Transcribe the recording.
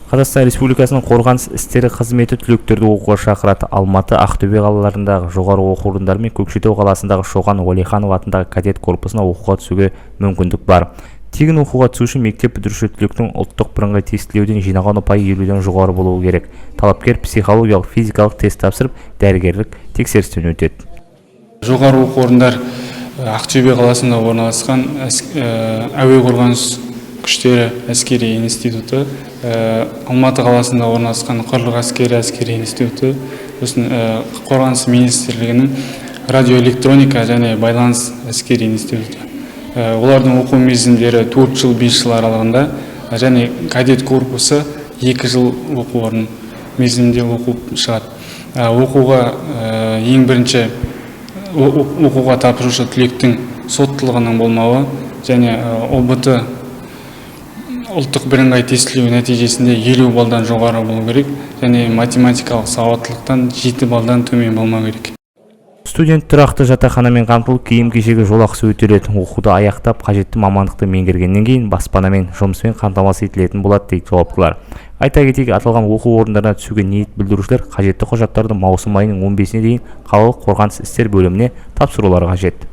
Қазақстан Республикасының қорғаныс істері қызметі түлектерді оқуға шақырады. Алматы, Ақтөбе қалаларындағы жоғары оқу орындары мен Көкшетау қаласындағы Шоқан Уәлиханов атындағы кадет корпусына оқуға түсуге мүмкіндік бар. Тегін оқуға түсу үшін мектеп бітіруші түлектің ұлттық бірыңғай тестілеуден жинаған ұпайы 50-ден жоғары болуы керек. Талапкер психологиялық, физикалық тест тапсырып, дәрігерлік тексерістен өтеді. Жоғары оқу орындар Ақтөбе қаласында орналасқан әуе қорғаныс күштері әскери институты, Алматы қаласында орналасқан құрлық әскери институты, қорғаныс министрлігінің радиоэлектроника және байланыс әскери институты. Олардың оқу мерзімдері 4 жыл 5 жыл аралығында және кадет корпусы 2 жыл оқу орны мерзімінде оқып шығады. Оқуға ең бірінші оқуға тапсырушы түлектің соттылығының болмауы және ОБТ ұлттық бірыңғай тестілеу нәтижесінде 50 балдан жоғары болу керек және математикалық сауаттылықтан 7 балдан төмен болмау керек. Студент тұрақты жатақханамен қамтылып, киім-кешегі жолақысы өтеледі. Оқуды аяқтап, қажетті мамандықты меңгергеннен кейін баспанамен, жұмыспен қамтамасыз етілетін болады дейді жауаптылар. Айта кетейік, аталған оқу орындарына түсуге ниет білдірушілер қажетті құжаттарды маусым айының 15-іне дейін қалалық қорғаныс істер бөліміне тапсырулары қажет.